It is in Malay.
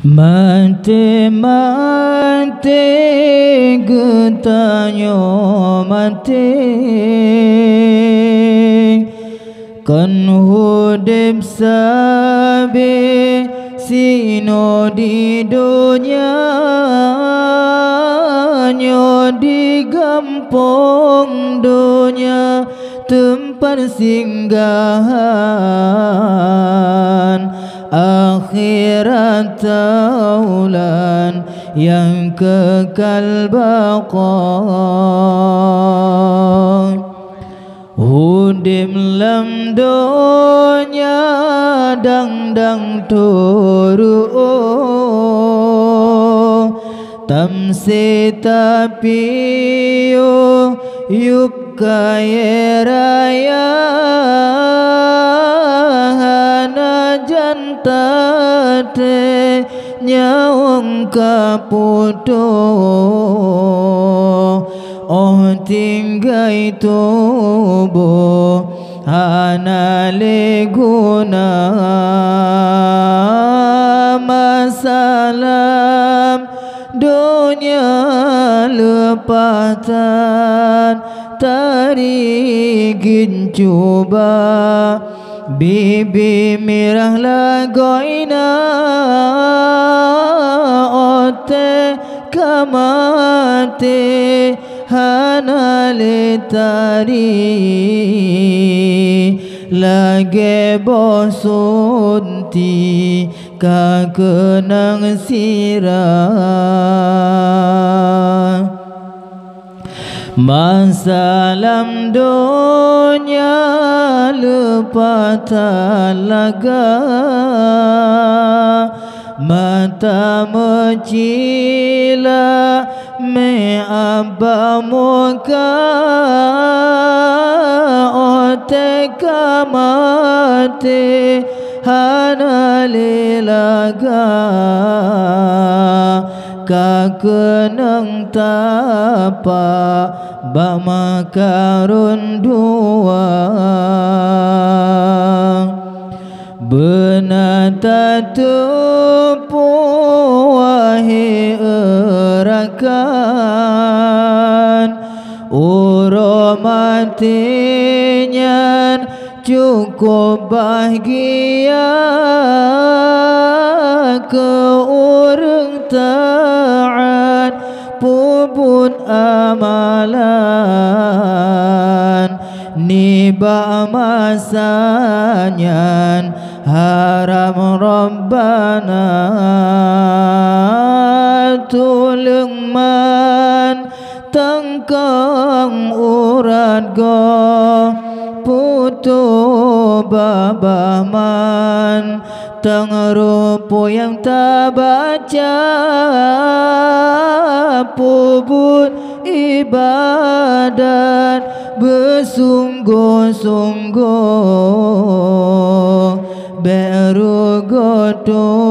Mate mate getanyo mate kan hudib sabe sino di dunia nyo di gampong dunia tempat singgahan akhirat taulan yang kekal baqa hudim lam dunya dang turu tamsi tapi yup kaya raya jantate nyawang kaputo oh tinggai tubuh hanale guna masalam dunia lepatan tarigin coba bibi mirah lagoina ote kamate hanale tari lage bosunti kakenang sirah masalam dunia lepatan laga mata mecila me abba muka ote kamate hanale laga kakenang tapa bama karun dua benata tupu wahi erakan uromatinyan cukup bahagia ke urang taat puput amalan niba masanyan haram Rabbana tulung man tangkang urat go putu babaman tang rupo yang tak baca puput ibadat bersungguh-sungguh beru goto